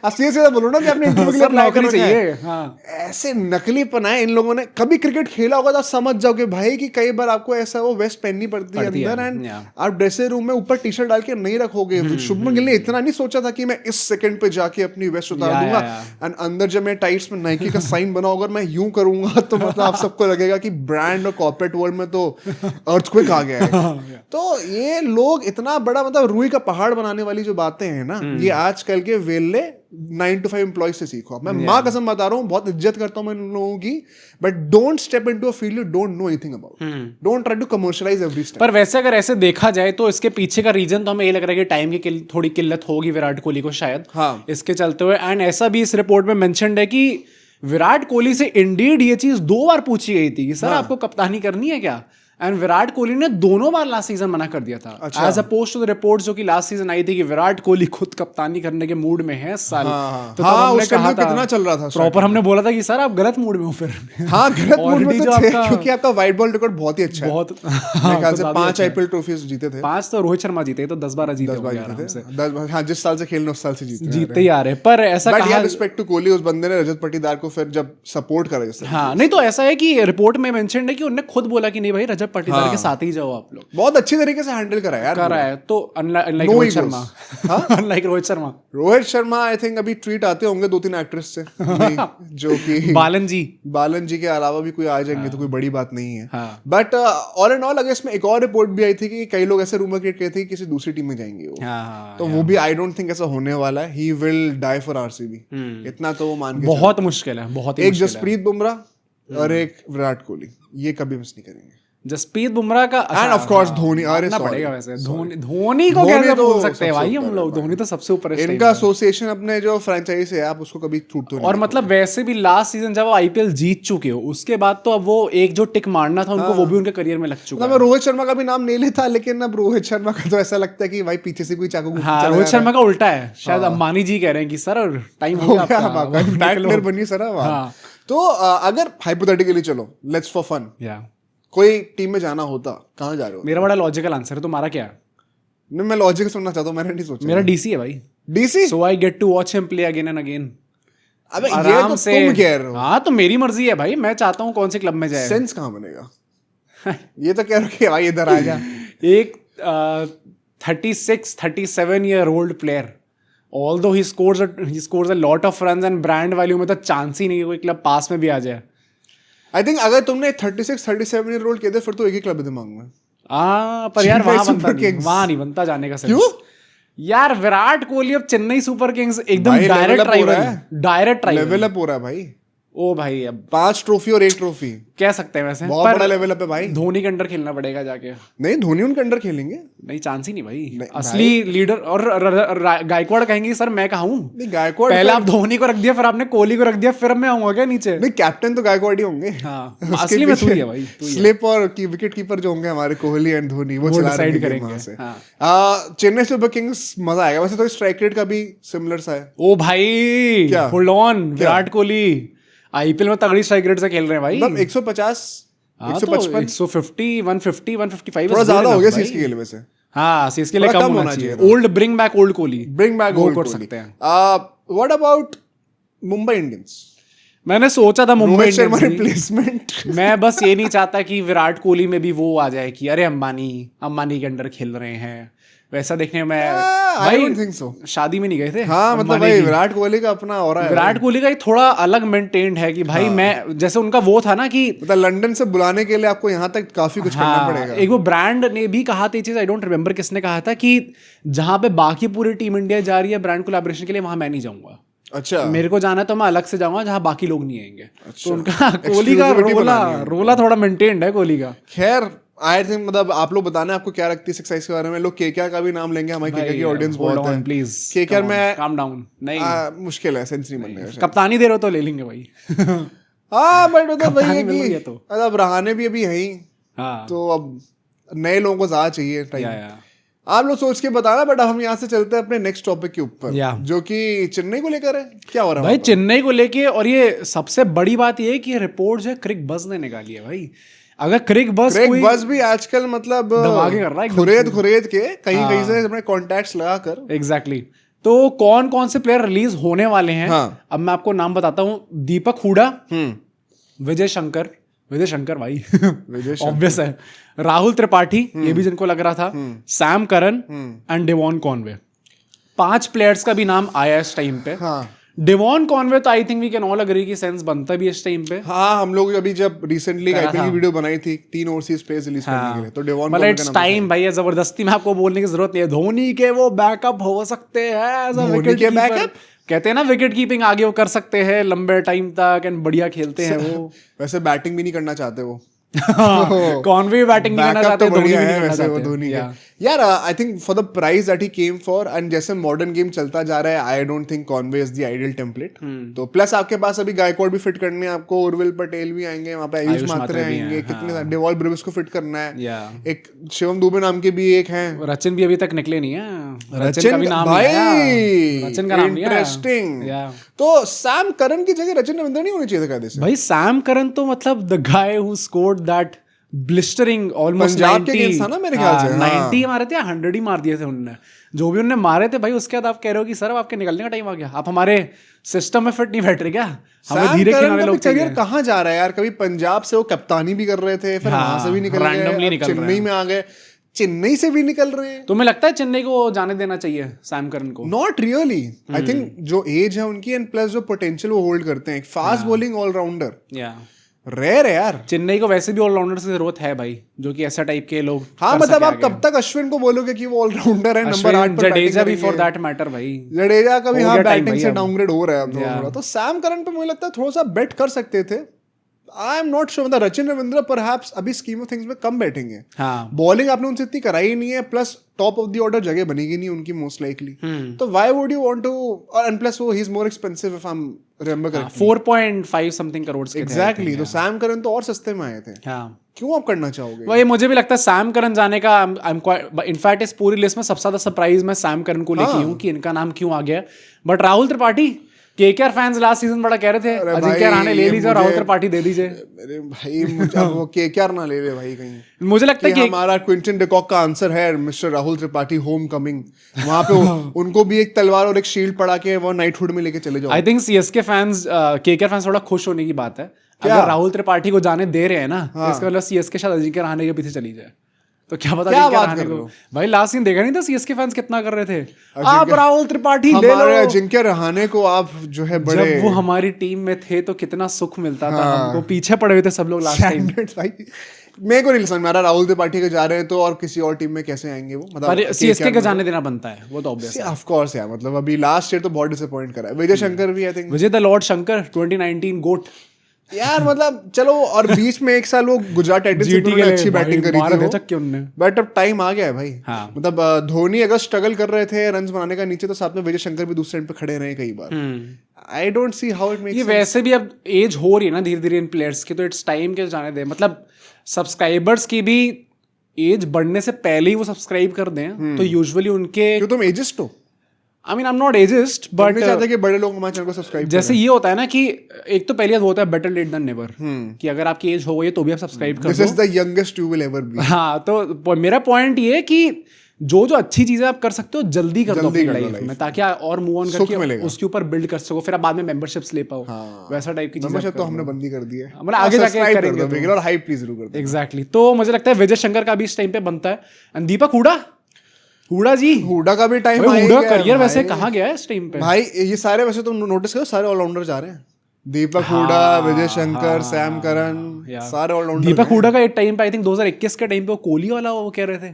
असली से बोलो ना कि आपने इंटरव्यू के लिए अप्लाई करना चाहिए। ऐसे नकलीपन है इन लोगों ने। कभी क्रिकेट खेला होगा तो समझ जाओगे भाई कि कई बार आपको ऐसा वो वेस्ट पहननी पड़ती है अंदर, एंड आप ड्रेसिंग रूम में ऊपर टी शर्ट डाल के नहीं रखोगे। शुभमन गिल ने इतना नहीं सोचा था कि मैं इस सेकंड पे जाके अपनी वेस्ट उतार दूंगा, एंड अंदर जब मैं टाइट्स में नाइकी का साइन बना होगा, मैं यूं करूंगा तो मतलब आप सबको लगेगा कि ब्रांड और कॉर्पोरेट वर्ल्ड में तो अर्थक्वेक आ गया है। तो ये लोग इतना बड़ा मतलब रूई का पहाड़ बनाने वाली जो बातें हैं ना, ये आजकल के वेले 9 to 5 एम्प्लॉय से सीखो। मैं माँ कसम बता रहा हूँ, बहुत इज्जत करता हूँ मैं उन लोगों की, but don't step into a field you don't know anything about. Don't try to commercialise every step. पर वैसे अगर ऐसे देखा जाए तो इसके पीछे का रीजन तो हमें ये लग रहा है कि टाइम की थोड़ी किल्लत होगी विराट कोहली को शायद, इसके चलते हुए। एंड ऐसा भी इस रिपोर्ट में मेंशन्ड है कि विराट कोहली से इंडीड ये चीज 2 बार पूछी गई थी कि सर आपको कप्तानी करनी है क्या, एंड विराट कोहली ने दोनों बार लास्ट सीजन मना कर दिया था। As opposed to the reports जो कि लास्ट सीजन आई थी कि विराट कोहली खुद कप्तानी करने के मूड में है इस साल। तो तब हमने कहा था, कितना चल रहा था प्रॉपर, हमने बोला था कि सर आप गलत मूड में हो फिर। हाँ गलत मूड में तो थे, क्योंकि आपका व्हाइट बॉल रिकॉर्ड बहुत ही अच्छा है। बहुत मेरे ख्याल से 5 आईपीएल ट्रॉफीज जीते थे। 5 तो रोहित शर्मा जीते, तो 10-12 जीते थे। हाँ जिस साल से खेलने उस साल से जीतते ही आ रहे। पर ऐसा कहा रिस्पेक्ट टू कोहली, उस बंदे ने रजत पाटीदार को फिर जब सपोर्ट करा जैसे। हाँ नहीं तो ऐसा है कि रिपोर्ट में मेंशन्ड है कि उन्होंने खुद बोला कि नहीं भाई रजत पाटीदार के साथ ही जाओ आप लोग। बहुत अच्छी तरीके से हैंडल करा यार, करा है। तो unlike Rohit Sharma, unlike Rohit Sharma I think अभी ट्वीट आते होंगे 2-3 एक्ट्रेस से जो कि बालन जी के अलावा भी कोई आ जाएंगे तो कोई बड़ी बात नहीं है। बट ऑल एंड ऑल अगर इसमें एक और रिपोर्ट भी आई थी कि कई लोग ऐसे रूमर क्रिएट करते थे कि किसी दूसरी टीम में जाएंगे वो, तो वो भी आई डोंट थिंक ऐसा होने वाला है। He will die for RCB, इतना तो वो मान के बहुत मुश्किल है, बहुत एक जसप्रीत बुमराह और एक विराट कोहली, ये कभी मिस नहीं करेंगे। जसप्रीत बुमराह का एंड ऑफ कोर्स धोनी, अरे पड़ेगा वैसे धोनी को कैसे भूल सकते हैं भाई हम लोग। धोनी तो सबसे ऊपर है, इनका एसोसिएशन अपने जो फ्रेंचाइज है आप उसको कभी छूट तो नहीं। और मतलब वैसे भी लास्ट सीजन जब वो आईपीएल जीत चुके हो उसके बाद तो अब वो एक जो टिक मारना था उनको, वो भी उनके करियर में लग चुका है। मैं रोहित शर्मा का भी नाम नहीं लेता, लेकिन अब रोहित शर्मा का तो ऐसा लगता है कि भाई पीछे से कोई चाकू। हाँ रोहित शर्मा का उल्टा है, शायद अंबानी जी कह रहे हैं कि सर टाइम हो गया आपका, प्लेयर बनिए सर। तो अगर हाइपोथेटिकली चलो लेट्स फॉर फन कोई टीम में जाना होता, कहाँ जा रहे हो? मेरा बड़ा लॉजिकल आंसर है, तुम्हारा क्या है? नहीं मैं लॉजिक सुनना चाहता हूँ, मैंने नहीं सोचा। मेरा डीसी है भाई, DC, so I get to watch him play again and again. अबे ये तो तुम कह रहे हो। हाँ तो मेरी मर्जी है भाई, मैं चाहता हूँ कौन से क्लब में जाए। सेंस कहाँ बनेगा? ये तो कह रहे हो भाई इधर आ जा। एक 36-37 year old player, although he scores a lot of runs and brand value में तो चांस ही नहीं है कोई क्लब पास में भी आ जाए। आई थिंक अगर तुमने 36-37 ईयर ओल्ड कहते फिर तो एक ही क्लब है दिमाग में। पर यार वहां नहीं बनता जाने का। क्यों यार? विराट कोहली अब चेन्नई सुपर किंग्स एकदम डायरेक्ट राइवल, लेवल अप हो रहा है भाई। ओ भाई अब 5 ट्रॉफी और 1 ट्रॉफी कह सकते हैं वैसे, बहुत बड़ा लेवल अप है भाई। धोनी के अंडर खेलना पड़ेगा जाके। नहीं धोनी उनके अंडर खेलेंगे, नहीं चांस ही नहीं भाई। असली लीडर और गायकवाड़ कहेंगे सर मैं कहा हूँ। गायकवाड़ पहले आप धोनी को रख दिया, फिर आपने कोहली को रख दिया, फिर मैं आऊंगा क्या नीचे? नहीं कैप्टन तो गायकवाड़ ही होंगे। असली में तू ही है भाई। स्लिप और विकेट कीपर जो होंगे हमारे कोहली एंड धोनी, वो डिसाइड करेंगे। चेन्नई सुपर किंग्स मजा आएगा। वैसे तो स्ट्राइक रेट का भी सिमिलर सा है। ओ भाई hold on, Virat Kohli IPL में तगड़ी स्ट्राइक रेट से खेल रहे हैं भाई। मतलब 150 155 150 150 155 थोड़ा ज्यादा हो गया सीएसके के लिए वैसे। हाँ सीएसके लिए कम होना चाहिए। Old bring back old Kohli, bring back old कर सकते हैं। What about Mumbai Indians? मैंने सोचा था मुंबई रोहित शर्मा इंडियंस रिप्लेसमेंट। मैं बस ये नहीं चाहता कि विराट कोहली में भी वो आ जाए कि अरे अंबानी के अंडर खेल रहे हैं, वैसा देखने में आई डोंट थिंक सो। शादी में नहीं गए थे। हाँ मतलब भाई विराट कोहली का अपना हो रहा है, विराट कोहली का एक थोड़ा अलग मेंटेन्ड है कि भाई मैं जैसे उनका वो था ना कि मतलब लंदन से बुलाने के लिए आपको यहाँ तक काफी कुछ करना पड़ेगा। एक वो ब्रांड ने भी कहा था ये चीज, आई डोंट रिमेम्बर किसने कहा था कि जहां पे बाकी पूरी टीम इंडिया जा रही है ब्रांड कोलैबोरेशन के लिए, वहां मैं नहीं जाऊंगा। अच्छा, मेरे को जाना है तो मैं अलग से जाऊंगा जहां बाकी लोग नहीं आएंगे। तो उनका कोहली का रोला थोड़ा मेंटेन्ड है कोहली का। खैर आई थिंक मतलब आप लोग बताना आपको क्या लगती है सिक्स के बारे में। लोग केकेआर का भी नाम लेंगे, हमारे केकेआर की ऑडियंस बहुत है। प्लीज केकेआर में काम डाउन नहीं, मुश्किल है, सेंस नहीं बनने का। कप्तानी दे रहे हो तो ले लेंगे भाई। हाँ बट मतलब वही है कि तो मतलब रहाने भी अभी है ही, तो अब नए लोगों को ज्यादा चाहिए टाइम। आप लोग सोच के बताना। बट अब हम यहाँ से चलते हैं अपने नेक्स्ट टॉपिक के ऊपर, जो कि चेन्नई को लेकर है। क्या हो रहा है भाई चेन्नई को लेके? और ये सबसे बड़ी बात ये है कि रिपोर्ट जो है क्रिक बज ने निकाली है भाई। अगर क्रिक बज भी आजकल मतलब धमाके कर रहा है, खुरेद के कहीं से अपने कॉन्टैक्ट्स लगाकर। एग्जैक्टली। तो कौन कौन से प्लेयर रिलीज होने वाले हैं? अब मैं आपको नाम बताता हूँ। दीपक हुडा, विजय शंकर भाई ऑब्वियस है, राहुल त्रिपाठी, ये भी जिनको लग रहा था, Sam Curran and Devon Conway. 5 players का भी नाम आया इस टाइम पे। डेवॉन कॉनवे तो I think we can all agree की सेंस बनता भी इस टाइम पे। हाँ, हम लोग अभी जब रिसेंटली आईपीएल की वीडियो बनाई थी 3 ओवरसीज प्लेयर्स रिलीज करने के लिए, तो डेवॉन मतलब इट्स टाइम भाई, जबरदस्ती में आपको बोलने की जरूरत नहीं है। धोनी के वो बैकअप हो सकते हैं एज अ विकेट कीपर, कहते हैं ना विकेट कीपिंग आगे वो कर सकते हैं लंबे टाइम तक एंड बढ़िया खेलते हैं वो। वैसे बैटिंग भी नहीं करना चाहते वो। कॉनवे बैटिंग नहीं करना चाहते, धोनी भी नहीं करना चाहते। धोनी यार I think for the price that he came for, and जैसे मॉडर्न गेम चलता जा रहा है, I don't think Conway is the ideal template. तो प्लस आपके पास अभी गायकवाड भी फिट करने हैं आपको, उर्विल पटेल भी आएंगे वहां पे, आयुष मात्रे आएंगे, कितने डेवॉल ब्रेविस को फिट करना है, एक शिवम दुबे नाम के भी एक हैं, रचिन भी अभी तक निकले नहीं है। रचिन का भी नाम भाई, रचिन का नाम इंटरेस्टिंग। तो सैम करन की जगह रचिन रविंद्र नहीं होनी चाहिए था भाई। सैम करन तो मतलब the guy who scored that blistering almost 90 था ना मेरे ख्याल से, 90 मारे थे, 100 ही मार दिए थे उन्होंने, जो भी उन्होंने मारे थे भाई। उसके बाद आप कह रहे हो कि सर अब आपके निकलने का टाइम आ गया, आप हमारे सिस्टम में फिट नहीं बैठ रहे क्या? हमें धीरे किनारे लोग चाहिए। कहाँ जा रहा है यार? कभी पंजाब से वो कप्तानी भी कर रहे थे, फिर वहां से भी निकल गए, चेन्नई में आ गए, चेन्नई से भी निकल रहे हैं। तो मुझे लगता है चेन्नई को जाने देना चाहिए सैम करन को। नॉट रियली, आई थिंक जो एज है उनकी एंड प्लस जो पोटेंशियल वो होल्ड करते हैं, एक फास्ट बॉलिंग ऑलराउंडर रेयर है यार। चेन्नई को वैसे भी ऑलराउंडर की जरूरत है भाई, जो कि ऐसा टाइप के लोग। हाँ मतलब आप कब तक अश्विन को बोलोगे कि वो ऑलराउंडर है, नंबर 8 पर जडेजा भी फॉर दैट मैटर भाई, जडेजा का भी हाँ बैटिंग से डाउनग्रेड हो रहा है अब तो सैम करन पे मुझे लगता है थोड़ा सा बेट कर सकते थे। आई एम नॉट श्योर, मतलब रचिन रविंद्र परहैप्स अभी स्कीम ऑफ थिंग्स में कम बैठेंगे। बॉलिंग आपने उनसे इतनी कराई नहीं है, plus top of the order जगह बनेगी नहीं उनकी मोस्ट लाइकली। तो why would you want to, और एंड प्लस वो he is more expensive if I am remember correctly, 4.5 something crore के एग्जैक्टली। तो सैम करन तो और सस्ते में आए थे। क्यों आप करना चाहोगे वही? मुझे भी लगता है सैम करन जाने का, इनफैक्ट इस पूरी लिस्ट में सबसे ज्यादा सरप्राइज मैं सैम करन को लेके हूं कि इनका नाम क्यों आ गया। But Rahul Tripathi, KKR fans last season बड़ा कह रहे थे अजिंक्य रहाणे ले लीजिए और राहुल त्रिपाठी दे दीजिए। मेरे भाई अब वो केकेआर ना ले ले भाई कहीं। मुझे लगता है कि हमारा क्विंटन डिकॉक का आंसर है mister Rahul Tripathi home coming. वहां पे उनको भी एक तलवार और एक शील्ड पड़ा के वो नाइटहुड में लेके चले जाओ। I think CSK fans, KKR fans थोड़ा खुश होने की बात है। अगर राहुल त्रिपाठी को जाने दे रहे हैं ना, तो इसका मतलब सीएसके शायद अजिंक्य रहाणे के पीछे चली जाए। तो क्या पता क्या बात कर को भाई, लास्ट सीन देखा नहीं था सीएसके फैंस कितना कर रहे थे, आप राहुल त्रिपाठी ले लो। अजिंक्य रहाणे को आप जो है बड़े, जब वो हमारी टीम में थे तो कितना सुख मिलता था हमको, पीछे पड़े हुए थे सब लोग लास्ट टाइम भाई। मेरे को नहीं समझ में आ रहा राहुल त्रिपाठी के जा रहे हैं तो और किसी और टीम में कैसे आएंगे वो, मतलब सीएसके का जाने देना बनता है, वो तो ऑब्वियस है। ऑफ कोर्स यार, मतलब अभी लास्ट ईयर तो बहुत डिसअपॉइंट करा है। विजय शंकर भी, I think Vijay the Lord Shankar 2019 गोट यार, मतलब चलो, और बीच में एक साल वो गुजरात टाइटंस से उन्होंने अच्छी बैटिंग करी थी, बट अब टाइम आ गया है भाई। मतलब धोनी अगर स्ट्रगल कर रहे थे रन्स बनाने का नीचे, तो साथ में विजय शंकर भी दूसरे एंड पे खड़े रहे कई बार। I don't see how it makes sense. वैसे भी अब एज हो रही है ना धीरे धीरे इन प्लेयर्स की, तो इट्स टाइम के जाने दे। मतलब सब्सक्राइबर्स की भी एज बढ़ने से पहले ही वो सब्सक्राइब कर दें, तो यूजुअली उनके, क्यों तुम एजिस्ट हो? I mean, I'm not ageist, but नहीं चाहते कि बड़े लोग हमारे चैनल को सब्सक्राइब जैसे ये होता है ना कि एक तो पहले वो होता है बेटर लेट देन नेवर, कि अगर आपकी एज हो गई तो भी आप सब्सक्राइब कर दो। This is the youngest you will ever be. हाँ, तो मेरा पॉइंट ये है कि जो अच्छी चीजें आप कर सकते हो जल्दी कर दो अपनी लाइफ में, ताकि और मूव ऑन करके उसके ऊपर बिल्ड कर सको, फिर आप बाद में मेंबरशिप्स ले पाओ। वैसा टाइप की चीजें तो हमने बंदी कर दी है, मतलब आगे जाके करेंगे और हाइप प्लीज जरूर करते हैं। एग्जैक्टली। तो मुझे लगता है विजय शंकर का भी इस टाइम पे बनता है। एंड दीपक हुडा जी, हुडा का भी टाइम आएगा। हुडा करियर वैसे कहाँ गया है इस टाइम पे भाई? ये सारे वैसे तुम नोटिस करो, सारे ऑलराउंडर जा रहे हैं। दीपक हुडा, विजय शंकर, सैम करन, सारे ऑलराउंडर। दीपक हुडा का एक टाइम पे आई थिंक 2021 के टाइम पे वो कोहली वाला वो कह रहे थे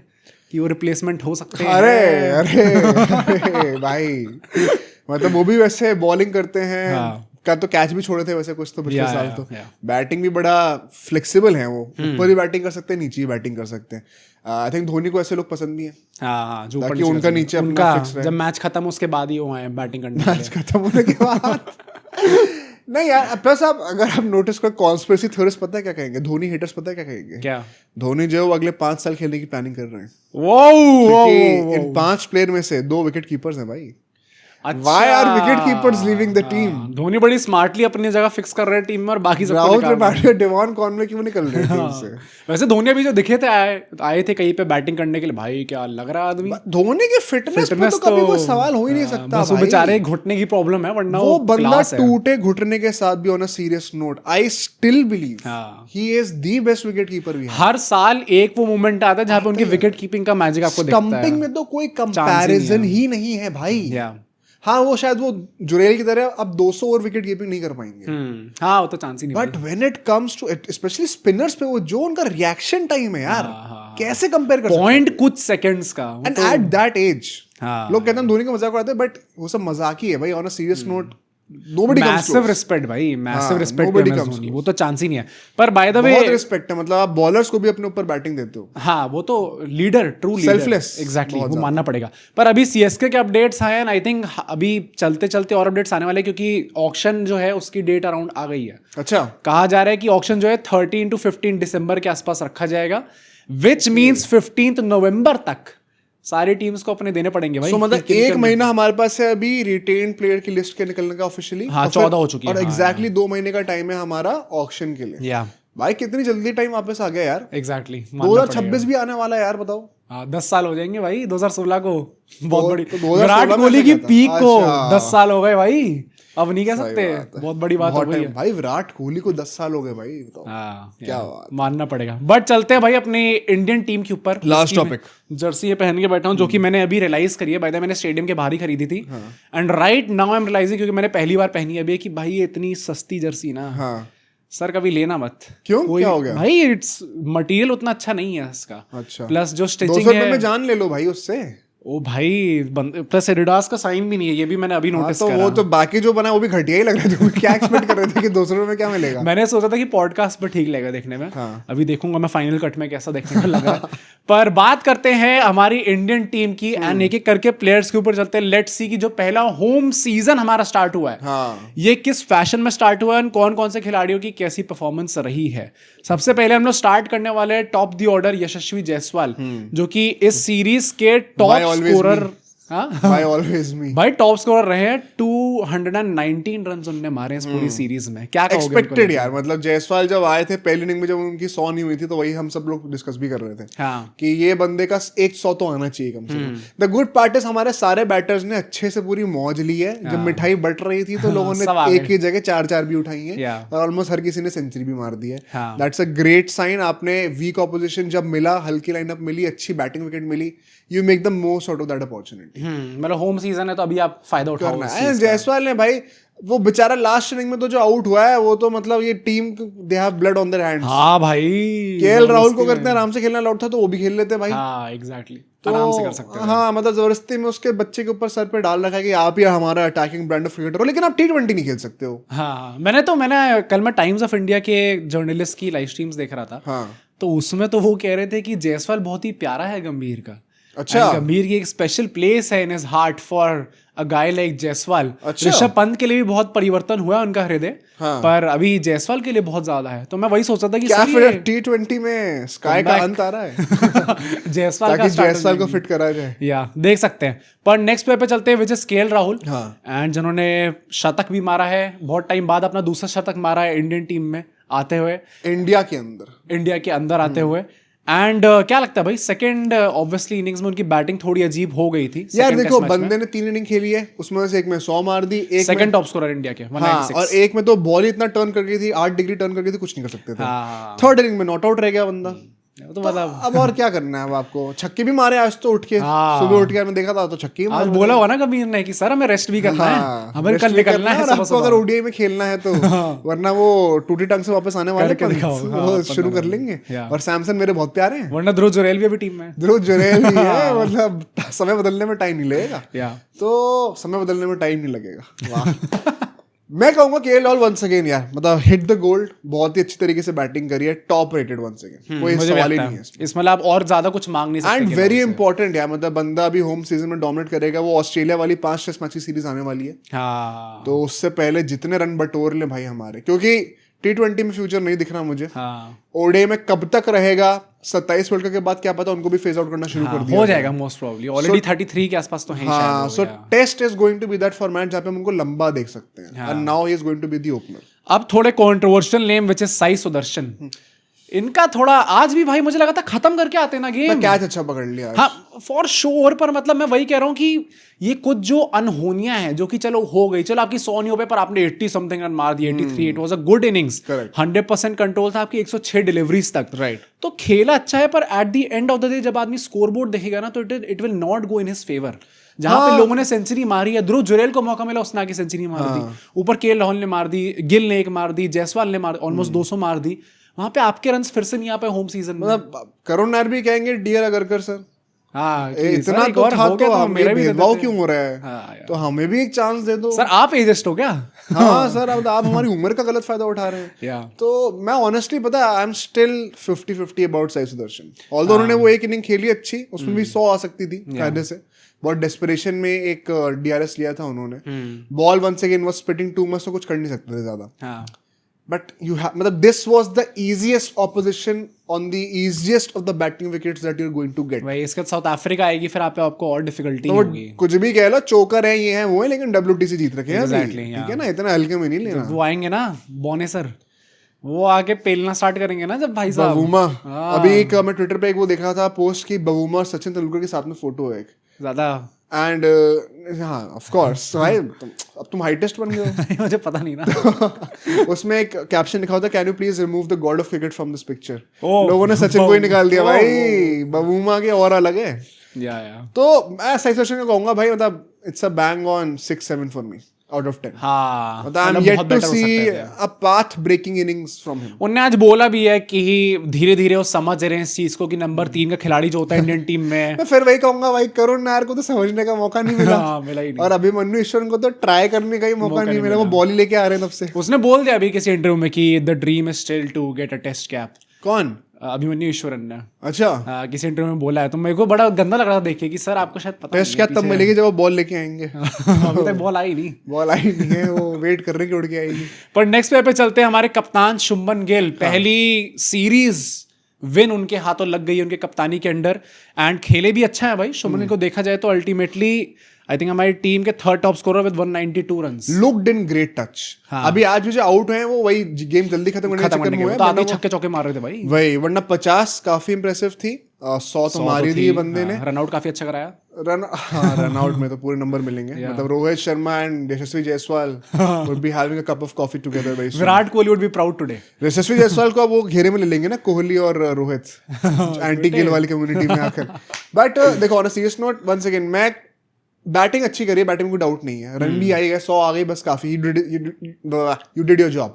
कि वो रिप्लेसमेंट हो सकते हैं। अरे भाई मतलब वो भी वैसे बॉलिंग करते हैं का, तो कैच भी छोड़े थे वैसे कुछ तो पिछले साल। तो बैटिंग भी बड़ा फ्लेक्सिबल है, वो ऊपर ही बैटिंग कर सकते हैं, नीचे ही बैटिंग कर सकते हैं। आई थिंक धोनी को ऐसे लोग पसंद भी हैं, जो ताकि उनका नीचे अपना फिक्स रहे। जब मैच खत्म उसके बाद ही वो आए बैटिंग करने, मैच खत्म होने के बाद नहीं यार। प्लस आप अगर आप नोटिस करो, कॉन्स्पिरेसी थ्योरिस्ट पता है क्या कहेंगे? धोनी हेटर्स पता है क्या कहेंगे? क्या? धोनी जो अगले 5 साल खेलने की प्लानिंग कर रहे हैं। क्योंकि इन 5 प्लेयर में से 2 विकेट कीपर्स हैं भाई। Why are wicket keepers leaving the team? Dhoni बड़ी स्मार्टली अपनी जगह फिक्स कर रहे हैं टीम में और बाकी सब राहुल त्रिपाठी, डेवन कॉनवे क्यों निकल रहे हैं टीम से? वैसे धोनी अभी जो दिखे थे आए थे कहीं पे बैटिंग करने के लिए, भाई क्या लग रहा है आदमी। धोनी के फिटनेस पे तो कभी कोई सवाल हो ही नहीं सकता बस वो बेचारे घुटने की प्रॉब्लम है, वरना वो बंदा टूटे घुटने के साथ भी on a serious note, I still believe he is the best wicket keeper we have. हर साल एक वो मोमेंट आता है जहां पे उनकी विकेट कीपिंग का मैजिक आपको दिखता है। स्टंपिंग में तो कोई कंपैरिजन ही नहीं है भाई। हाँ, वो शायद वो जुरेल की तरह अब 200 और विकेट कीपिंग नहीं कर पाएंगे। हाँ, वो तो चांस ही नहीं। But when it comes to specially spinners पे, वो जो उनका रिएक्शन टाइम है यार, कैसे कंपेयर कर सकते हैं? पॉइंट कुछ सेकंड्स का, एंड एट दैट एज लोग कहते हैं धोनी का मजाक उड़ाते हैं, बट वो सब मजाक ही है भाई। On a serious note, massive respect भाई, मैसिव रिस्पेक्ट धोनी, वो तो चांस ही नहीं है। पर बाय द वे बहुत रिस्पेक्ट है, मतलब आप बॉलर्स को भी अपने ऊपर बैटिंग देते हो। हाँ, वो तो leader, true leader, selfless, exactly, वो मानना पड़ेगा। पर अभी सीएसके के अपडेट्स आए हैं, आई थिंक अभी चलते चलते और अपडेट्स आने वाले, क्योंकि ऑक्शन जो है उसकी डेट अराउंड आ गई है। अच्छा, कहा जा रहा है कि ऑक्शन जो है 13 to 15 दिसंबर के आसपास रखा जाएगा, विच मीन्स 15 नवंबर तक सारी टीम्स को अपने देने पड़ेंगे भाई। मतलब 1 महीना हमारे पास है अभी रिटेन प्लेयर की लिस्ट के निकलने का ऑफिशियली। हाँ, 14 हो चुकी है और एग्जैक्टली 2 महीने का टाइम है हमारा ऑक्शन के लिए। भाई कितनी जल्दी टाइम वापस आ गया यार। एग्जैक्टली 2026 भी आने वाला है यार, बताओ। 10 साल हो जाएंगे भाई 2016 को। बहुत बड़ी विराट कोहली की पीक को 10 साल हो गए भाई, अब नहीं कह सकते। बहुत बड़ी बात हो गई है भाई, विराट कोहली को 10 साल हो गए भाई, बताओ। क्या बात, मानना पड़ेगा। बट चलते हैं भाई अपने इंडियन टीम के ऊपर। लास्ट टॉपिक, जर्सी ये पहन के बैठा हूँ, जो कि मैंने अभी रियलाइज करी है। बाय द वे मैंने स्टेडियम के बाहर ही खरीदी थी, and right now I am realizing, क्योंकि मैंने पहली बार पहनी है अभी, कि भाई ये इतनी सस्ती जर्सी ना, सर कभी लेना मत। क्यों, क्या हो गया भाई? इट्स मटेरियल उतना अच्छा नहीं है इसका। अच्छा, प्लस जो स्टिचिंग 200 में जान ले लो भाई उससे। ओ भाई, प्लस एडिडास का साइन भी नहीं है, ये भी मैंने अभी नोटिस करा। वो तो बाकी जो बना वो भी घटिया ही लग रहा था। क्या एक्सपेक्ट कर रहे थे कि 200 में क्या मिलेगा? मैंने सोचा था कि पॉडकास्ट पर ठीक लगेगा देखने में। अभी देखूंगा मैं फाइनल कट में कैसा देखने को लग रहा है। पर बात करते हैं हमारी इंडियन टीम की, एंड एक एक करके प्लेयर्स के ऊपर चलते हैं। लेट्स सी कि जो पहला होम सीजन हमारा स्टार्ट हुआ है, ये किस फैशन में स्टार्ट हुआ है, कौन कौन से खिलाड़ियों की कैसी परफॉर्मेंस रही है। सबसे पहले हम लोग स्टार्ट करने वाले हैं टॉप द ऑर्डर यशस्वी जायसवाल, जो कि इस सीरीज के टॉप स्कोरर भाई टॉप स्कोरर रहे हैं। 219 रन उन्होंने मारे इस पूरी सीरीज में। क्या एक्सपेक्टेड यार, मतलब जायसवाल जब आए थे पहली इनिंग में, जब उनकी 100 नहीं हुई थी, तो वही हम सब लोग डिस्कस भी कर रहे थे कि ये बंदे का 100 तो आना चाहिए कम से कम। द गुड पार्ट इज हमारे सारे बैटर्स ने अच्छे से पूरी मौज ली है। जब मिठाई बट रही थी तो लोगों ने एक ही जगह 4-4 भी उठाई है, और ऑलमोस्ट हर किसी ने सेंचुरी भी मार दी है। That's a great sign. आपने वीक ऑपोजिशन जब मिला, हल्की लाइनअप मिली, अच्छी बैटिंग विकेट मिली, you make the most out of that opportunity. मतलब होम सीजन है तो अभी आप फायदा उठाओ। जायसवाल ने भाई, वो बेचारा लास्ट इनिंग में तो जो आउट हुआ है, वो तो मतलब ये team they have blood on their hands. हाँ भाई, केएल राहुल को करते आराम से खेलना अलाउड था, तो वो भी खेल लेते भाई। हाँ एग्जैक्टली, तो आराम से कर सकते हैं। हाँ, मतलब जबरदस्ती में उसके बच्चे के ऊपर सर पे डाल रखा है कि आप ही हमारा अटैकिंग ब्रांड ऑफ क्रिकेटर हो, लेकिन आप T20 नहीं खेल सकते हो। हाँ, मैंने कल मैं टाइम्स ऑफ इंडिया के जर्नलिस्ट की लाइव स्ट्रीम्स देख रहा था। तो उसमें तो वो कह रहे थे कि जायसवाल बहुत ही प्यारा है गंभीर का। अच्छा, गंभीर की एक स्पेशल प्लेस है in his heart for a guy like Jaiswal. Rishabh Pant के लिए भी बहुत परिवर्तन हुआ है उनका हृदय, पर अभी जायसवाल के लिए बहुत ज्यादा है। तो मैं वही सोचा था कि क्या फिर T20 में स्काई का अंत आ रहा है जायसवाल को फिट करा जाए, या देख सकते हैं। पर नेक्स्ट पे चलते हैं, which is KL Rahul, and जिन्होंने शतक भी मारा है, बहुत टाइम बाद अपना दूसरा शतक मारा है इंडियन टीम में आते हुए, इंडिया के अंदर आते हुए। एंड क्या लगता है भाई, सेकंड ऑब्वियसली इनिंग्स में उनकी बैटिंग थोड़ी अजीब हो गई थी यार देखो, बंदे ने 3 इनिंग खेली है, उसमें से एक में 100 मार दी, एक सेकंड टॉप स्कोरर इंडिया के 196। और एक में तो बॉल इतना टर्न कर गई थी, 8 डिग्री टर्न कर गई थी, कुछ नहीं कर सकते थे। थर्ड इनिंग में नॉट आउट रह गया बंदा। तो मतलब अब और क्या करना है अब आपको। छक्के भी मारे आज तो उठ के, सुबह उठ के मैं देखा था तो छक्के आज बोला हुआ ना कबीर ने कि सर हमें रेस्ट भी करना है, हमें कल निकलना है आपको, अगर ओडीआई में खेलना है तो, वरना वो टूटी टंग से वापस आने वाले वो शुरू कर लेंगे। और सैमसन मेरे बहुत प्यारे हैं, वरना ध्रुव जुरैल भी अभी टीम में। ध्रुव जुरैल ही है, मतलब समय बदलने में टाइम नहीं लगेगा, तो समय बदलने में टाइम नहीं लगेगा। वाह। मैं कहूंगा केएल राहुल वंस अगेन यार, मतलब हिट द गोल्ड, बहुत ही अच्छी तरीके से बैटिंग करी है, टॉप रेटेड वंस अगेन, कोई सवाल ही नहीं है इसमें। आप और ज्यादा कुछ मांग नहीं सकते। एंड वेरी इंपॉर्टेंट यार, मतलब बंदा अभी होम सीजन में डोमिनेट करेगा। वो ऑस्ट्रेलिया वाली 5 टेस्ट मैच की सीरीज आने वाली है, तो उससे पहले जितने रन बटोर ले भाई हमारे, क्योंकि T20 में फ्यूचर नहीं दिख रहा मुझे। ओडीआई में कब तक रहेगा, 27 वर्ल्ड कप के बाद क्या पता उनको भी फेज आउट करना शुरू कर दिया हो जाएगा मोस्ट प्रोबेबली, ऑलरेडी 33 के आसपास तो है शायद। So test is going to be that format जहां पे हम उनको लंबा देख सकते हैं, and now he is going to be the opener. अब थोड़े controversial name which is Sai Sudharsan, इनका थोड़ा आज भी भाई मुझे लगा था खत्म करके आते ना गेम, कैच अच्छा पकड़ लिया। हाँ फॉर श्योर, पर मतलब मैं वही कह रहा हूँ कि ये कुछ जो अनहोनियां हैं जो कि चलो हो गई, चलो आपकी 100 नहीं हो पाए पर आपने 80 समथिंग रन मार दिए, 83, it was a good innings, 100% control था आपकी 106 डिलीवरीज तक, राइट। तो खेला अच्छा है, पर at the end of the day जब आदमी स्कोरबोर्ड देखेगा ना तो it will not go in his favour. जहां पे लोगों ने सेंचुरी मारी है, ध्रुव जुरैल को मौका मिला, उसने आके सेंचुरी मार दी, ऊपर केएल राहुल ने मार दी, गिल ने एक मार दी, जायसवाल ने मार ऑलमोस्ट 200 मार दी, वहां पे आपके रन्स फिर से नहीं आ पाए होम सीजन में। मतलब करुण नायर भी कहेंगे डियर अगरकर सर, हाँ इतना तो था, तो हमें भेदभाव क्यों हो रहा है, तो हमें भी एक चांस दे दो सर। आप एजेस्ट हो क्या? हाँ सर, अब आप हमारी उम्र का गलत फायदा उठा रहे हैं। तो मैं ऑनेस्टली पता है, I am still 50-50 about Sai Sudarshan. Although उन्होंने वो एक इनिंग खेली अच्छी, उसमें भी 100 आ सकती थी कायदे से, बहुत डेस्परेशन में एक डीआरएस लिया था उन्होंने, ball once again was spitting too much, तो कुछ कर नहीं सकते थे ज्यादा। But you have, मतलब this was the easiest opposition on the easiest of the batting wickets that you're going to get. भाई इसके साउथ अफ्रीका आएगी, फिर आपको और डिफिकल्टी होगी। कुछ भी कह लो, चोकर है, ये है वो है, लेकिन WTC जीत रखे हैं अभी, ठीक है ना, इतना हल्के में नहीं लेना। वो आएंगे ना बॉने सर, वो आके पेलना स्टार्ट करेंगे ना जब भाई साहब। बवूमा, अभी एक मैं ट्विटर पे एक वो देख रहा था पोस्ट की, बवूमा और सचिन तेंदुलकर के साथ में फोटो है एक ज्यादा, एंड हाँ ऑफ कोर्स भाई अब तुम हाइटेस्ट बन गए हो। मुझे पता नहीं ना। उसमें एक कैप्शन लिखा होता, can you please remove the God of cricket from this picture. लोगों ने सचिन को ही निकाल दिया भाई, बवूमा के और अलग है। तो मैं साई सुदर्शन को कहूंगा भाई, मतलब it's a bang on 6-7 for me out of 10. हाँ, मतलब I'm yet to see a path breaking innings from him. उन्होंने आज बोला भी है कि धीरे धीरे वो समझ रहे हैं इस चीज को कि नंबर 3 का खिलाड़ी जो होता है इंडियन टीम में। मैं फिर वही कहूंगा भाई, करुण नायर को तो समझने का मौका नहीं मिला। मिला ही नहीं। और अभिमन्यु ईश्वरन को तो ट्राई करने का ही मौका नहीं मिला, वो बॉल ही लेके आ रहे हैं तब से। उसने बोल दिया अभी किसी इंटरव्यू में कि the dream is still to get a test cap. कौन? अभिमन्यु ईश्वरन ने। अच्छा, किसी इंटरव्यू में बोला है, तो मेरे को बड़ा गंदा लग रहा था देख के कि सर आपको शायद पता टेस्ट क्या तब मिलेगी जब वो बॉल लेके आएंगे। अभी तक बॉल आई नहीं, बॉल आई नहीं है, वो वेट कर रहे कि उड़ के आएगी। पर नेक्स्ट पे चलते हैं, हमारे कप्तान शुभमन गिल, पहली सीरीज विन उनके हाथों लग गई उनके कप्तानी के अंडर, एंड खेले भी अच्छा है भाई शुभमन गिल को देखा जाए तो। अल्टीमेटली आई थिंक हमारी टीम के third top scorer with 192 runs, looked in great touch. अभी आज भी जो आउट हुए हैं वो वही गेम जल्दी खत्म करने के चक्कर में हुए, तो आगे छक्के चौके मार रहे थे भाई वही, वरना 50 काफी इंप्रेसिव थी, 100 तो मारी थी बंदे ने। रन आउट काफी अच्छा कराया, रन आउट में तो पूरे नंबर मिलेंगे। मतलब Rohit Sharma and Yashasvi Jaiswal would be having a cup of coffee together very soon. Virat Kohli would be proud today. यशस्वी जायसवाल को अब वो घेरे में ले लेंगे ना, कोहली और रोहित, एंटी गिल वाली कम्युनिटी में आकर। बट देखो on a serious note, once again मैं बैटिंग अच्छी करी है, बैटिंग में कोई डाउट नहीं है, रन भी आई गए, 100 आ गई, बस काफी, यू डिड योर जॉब।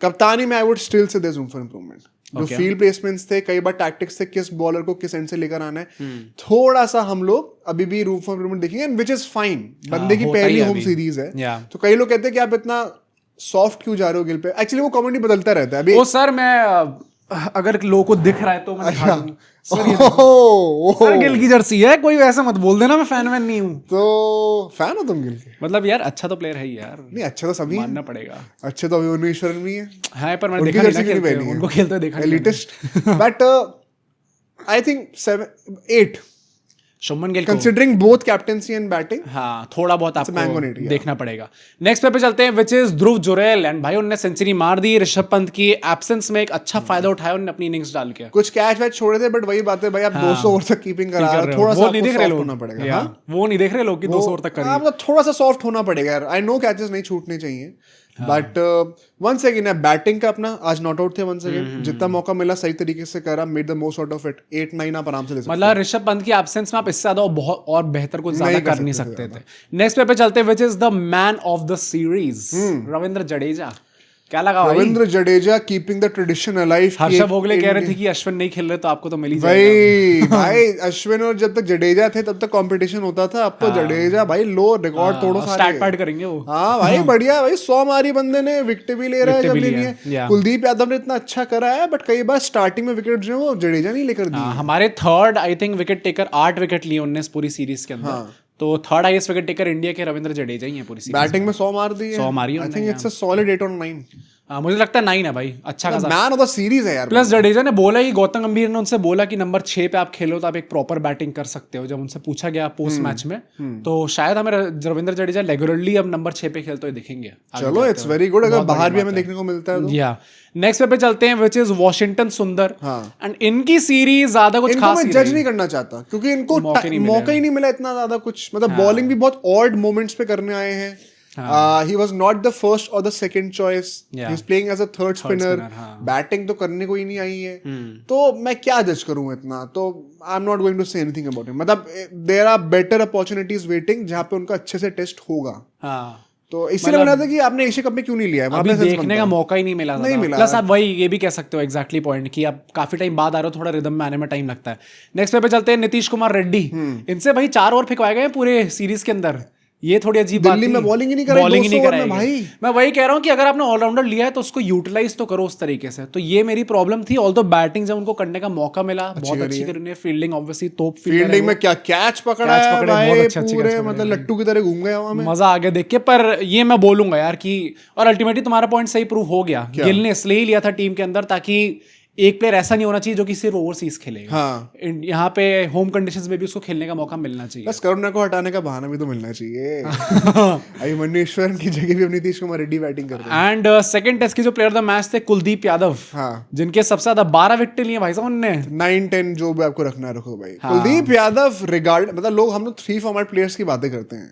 कप्तानी में I would still say there is room for improvement. जो फील्ड प्लेसमेंट्स थे, कई बार टैक्टिक्स थे, किस बॉलर को किस एंड से लेकर आना है, थोड़ा सा हम लोग अभी भी रूम फॉर इंप्रूवमेंट देखेंगे, व्हिच इज फाइन। बंदे की पहली होम सीरीज है, तो कई लोग कहते हैं कि आप इतना सॉफ्ट क्यों जा रहे हो गिल पे। एक्चुअली वो कमेंट बदलता रहता है अभी। ओ सर, मैं अगर लोगों को दिख रहा है तो मैं दिखा दूं। सर गिल की जर्सी है, कोई वैसा मत बोल देना, मैं फैन नहीं हूँ। तो फैन हो तुम गिल के? मतलब यार अच्छा तो प्लेयर है ही यार। नहीं, अच्छा तो सभी मानना पड़ेगा, अच्छे तो अभिमन्यु ईश्वरन भी है, पर मैंने देखा नहीं उनको खेलते देखा, elitist. But I think 7-8 Shubman Gill considering both captaincy and batting, हाँ थोड़ा बहुत आपको देखना पड़ेगा। नेक्स्ट पे चलते हैं which is Dhruv Jurel, and भाई उन्होंने सेंचुरी मार दी ऋषभ पंत की एब्सेंस में, एक अच्छा फायदा उठाया उन्होंने अपनी इनिंग्स डाल के। कुछ कैच वैच छोड़े थे, बट वही बात है भाई, आप 200 ओवर तक कीपिंग करा रहे हो, थोड़ा सा नहीं देख रहे लोग होना पड़ेगा। वो नहीं देख रहे लोग कि 200 ओवर तक करिए, मतलब थोड़ा सा सॉफ्ट होना पड़ेगा यार। आई नो कैचेस नहीं छूटने चाहिए, बट वंस अगेन बैटिंग का अपना आज नॉट आउट थे वंस अगेन, जितना मौका मिला सही तरीके से करा, made the most out of it. 8-9 आप आराम से ले सकते, मतलब ऋषभ पंत की एब्सेंस में आप इससे ज्यादा बहुत और बेहतर कुछ ज्यादा कर नहीं सकते थे। नेक्स्ट पे चलते हैं which is the man of the series, Ravindra Jadeja. क्या लगा भाई? Ravindra Jadeja keeping the tradition alive. Harsha Bhogle कह रहे थे कि अश्विन नहीं खेल रहे तो आपको तो मिल ही जाएगा। भाई अश्विन और जब तक जडेजा थे तब तक कंपटीशन होता था, अब तो जडेजा भाई लो रिकॉर्ड तोड़ो सारे, स्टैट पैड करेंगे वो। हाँ भाई बढ़िया भाई, 100 मारी बंदे ने, विकेट भी ले रहा है जब लेनी है। कुलदीप यादव ने इतना अच्छा करा है, बट कई बार स्टार्टिंग में विकेट जो है वो जडेजा नहीं लेकर दी। हमारे third I think wicket taker 8 wicket लिए उन्होंने पूरी सीरीज के अंदर, तो third highest wicket taker India के रविंद्र जडेजा ही है पूरी सीरीज। बैटिंग में 100 मार दी है, 100 मारी I think it's a solid 8 और 9। मुझे लगता है 9 है भाई, अच्छा खासा मैन ऑफ द सीरीज है यार। प्लस जडेजा ने बोला ही, गौतम गंभीर ने उनसे बोला कि नंबर 6 पे आप खेलो तो आप एक प्रॉपर बैटिंग कर सकते हो। जब उनसे पूछा गया पोस्ट मैच में, तो शायद हमें रविंद्र जडेजा रेगुलरली अब नंबर 6 पे खेलते हुए दिखेंगे। चलो इट्स वेरी गुड, अगर बाहर भी हमें देखने को मिलता है तो। या नेक्स्ट पे चलते हैं विच इज वॉशिंगटन सुंदर, एंड इनकी सीरीज ज्यादा कुछ खास मैं जज नहीं करना चाहता, क्योंकि इनको मौका ही नहीं मिला इतना ज्यादा कुछ, मतलब बॉलिंग भी बहुत ऑड मोमेंट्स पे करने आए हैं। He was not the first or the second choice. He's playing as a third spinner. Batting तो करने को ही नहीं आई है, तो मैं क्या जज करूं इतना, तो I'm not going to say anything about him. मतलब there are better opportunities waiting जहाँ पे उनका अच्छे से टेस्ट होगा। तो इसीलिए मैंने था कि आपने एशिया कप में क्यों नहीं लिया है, अभी देखने का मौका ही नहीं मिला। प्लस आप वही ये भी कह सकते हो एग्जैक्टली पॉइंट कि आप काफी टाइम बाद आ रहे हो, थोड़ा रिदम में आने में टाइम लगता है। नेक्स्ट पे चलते हैं नीतीश कुमार रेड्डी, इनसे भाई 4 ओवर फेंकवाए गए पूरे सीरीज के अंदर। ये थोड़ी अजीब बात दिल्ली में बॉलिंग ही नहीं कराई भाई। मैं वही कह रहा हूँ कि अगर आपने ऑलराउंडर लिया है तो उसको यूटिलाइज तो करो उस तरीके से। तो ये मेरी प्रॉब्लम थी। ऑल्दो बैटिंग जब उनको करने का मौका मिला बहुत अच्छी करी, फील्डिंग ऑब्वियसली टॉप फील्डिंग में क्या कैच पकड़ा है भाई, बहुत अच्छे पूरे मतलब लट्टू की तरह घूम गए वहां में, मजा आ गया देख के। पर ये मैं बोलूंगा यार कि, और अल्टीमेटली तुम्हारा पॉइंट सही प्रूव हो गया, गिल ने इसलिए ही लिया था टीम के अंदर ताकि एक प्लेयर ऐसा नहीं होना चाहिए जो कि सिर्फ ओवरसीज खेलेगा। यहाँ पे होम कंडीशंस में भी उसको खेलने का मौका मिलना चाहिए। बस करुणा को हटाने का बहाना भी तो मिलना चाहिए। अभिमन्यु ईश्वरन की जगह भी अब नीतीश कुमार रेड्डी बैटिंग कर रहे हैं। एंड सेकंड टेस्ट के जो प्लेयर ऑफ द मैच थे कुलदीप यादव, जिनके सबसे ज्यादा 12 विकेट लिए भाई साहब उन्होंने। 9-10 जो भी आपको रखना है रखो भाई। कुलदीप यादव रिगार्ड, मतलब लोग हम लोग 3 फॉर्मेट प्लेयर्स की बातें करते हैं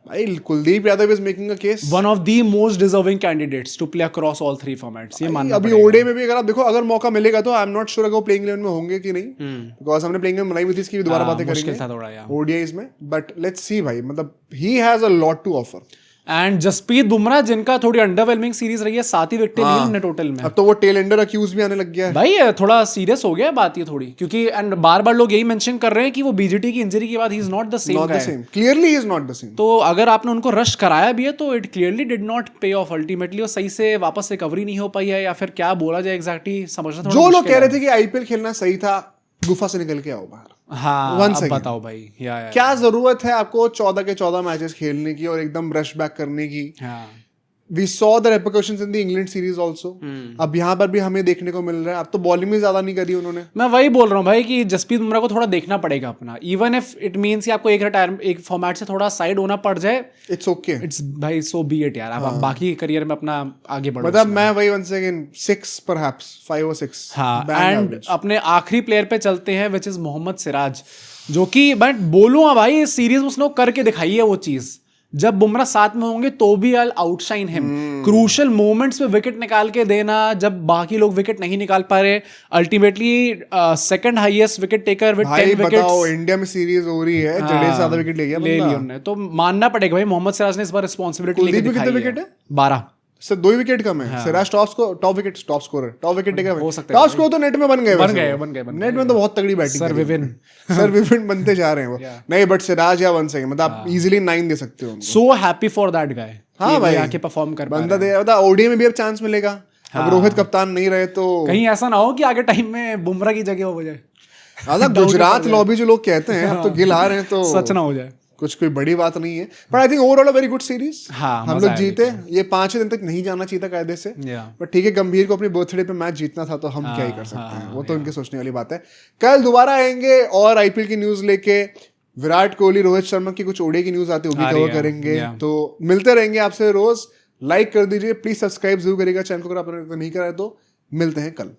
भाई, Kuldeep Yadav is making a case, one of the most deserving candidates to play across all 3 formats. ये मानना अभी ओडीआई में भी अगर आप देखो, अगर मौका मिलेगा तो आई एम नॉट श्योर अगर वो प्लेइंग 11 में होंगे कि नहीं, बिकॉज़ हमने प्लेइंग 11 बनाई हुई थी, इसकी भी दोबारा बातें करेंगे ओडीआईज में, बट लेट्स सी भाई, मतलब he has a lot to offer. And Jasprit Bumrah, जिनका थोड़ी अंडरवेलमिंग सीरीज रही है, 7 ही विकेट ली उन्होंने टोटल में। अब तो वो टेल एंडर अक्यूज भी आने लग गया है भाई, थोड़ा सीरियस हो गया है बात ये थोड़ी, क्योंकि एंड बार-बार लोग यही मेंशन कर रहे हैं कि वो बीजीटी की इंजरी के बाद he is not the same guy. Clearly he is not the same. तो अगर आपने उनको रश कराया भी है तो इट क्लियरली डिड नॉट पे ऑफ अल्टीमेटली, और सही से वापस रिकवरी नहीं हो पाई है, या फिर क्या बोला जाए एग्जैक्टली समझना थोड़ा। जो लोग कह रहे थे कि आईपीएल खेलना सही था, गुफा से निकल के आओ बाहर। हाँ, अब बताओ भाई, क्या जरूरत है आपको 14 के 14 मैचेस खेलने की और एकदम रश बैक करने की। We saw the repercussions in the England series also. अब यहाँ पर भी हमें देखने को मिल रहा है। अब तो बॉलिंग में ज्यादा नहीं करी उन्होंने। मैं वही बोल रहा हूँ भाई कि जसप्रीत बुमराह को थोड़ा देखना पड़ेगा अपना, इवन इफ इट मींस कि आपको एक फॉर्मेट से थोड़ा साइड होना पड़ जाए, इट्स ओके, इट्स भाई सो बी इट यार। आप बाकी करियर में अपना आगे बढ़ो। मतलब मैं वही वंस अगेन 6 परहैप्स 5 or 6। हाँ, एंड अपने आखिरी प्लेयर पे चलते हैं विच इज मोहम्मद सिराज, जो कि मैं बोलूँगा भाई इस सीरीज में उसने करके दिखाई है वो चीज। जब बुमराह साथ में होंगे तो भी आई आउटशाइन हिम। क्रूशियल मोमेंट्स पे विकेट निकाल के देना, जब बाकी लोग विकेट नहीं निकाल पा रहे। Ultimately second highest wicket taker with 10 wickets. बताओ, इंडिया में सीरीज हो रही है, जडेजा ज्यादा विकेट ले ली उन्होंने, तो मानना पड़ेगा भाई मोहम्मद सिराज ने इस बार रिस्पांसिबिलिटी लेके दिखाई है। कितने विकेट है? 12 से 2 विकेट कम है। सिराज टॉप विकेट टेकर हो सकता है। टॉप स्कोर तो नेट में बन गए। नेट में तो बहुत तगड़ी बैटिंग सर विविन बनते जा रहे हैं वो। नहीं, बट सिराज या वन से मतलब आप इजीली 9 दे सकते हो। So happy for that guy. हाँ भाई, आके परफॉर्म कर बंदा दे, मतलब ओडीआई में भी अब चांस मिलेगा। अब रोहित कप्तान नहीं रहे तो कहीं ऐसा ना हो कि आगे टाइम में बुमराह की जगह हो जाए। गुजरात लॉबी जो लोग कहते हैं, अब तो गिल आ रहे हैं तो सच ना हो जाए। कुछ कोई बड़ी बात नहीं है, पर I think overall a very good series. हम लोग जीते। ये 5 दिन तक नहीं जाना चाहिए था कायदे से, बट ठीक है, गंभीर को अपनी बर्थडे पे मैच जीतना था तो हम क्या ही कर सकते हैं। वो तो उनके सोचने वाली बात है। कल दोबारा आएंगे और आईपीएल की न्यूज लेके। विराट कोहली, रोहित शर्मा की कुछ ओडीआई की न्यूज आती होगी, कवर करेंगे। तो मिलते रहेंगे आपसे रोज। लाइक कर दीजिए, प्लीज सब्सक्राइब जरूर करिएगा चैनल को अगर आपने नहीं करा है तो। मिलते हैं कल।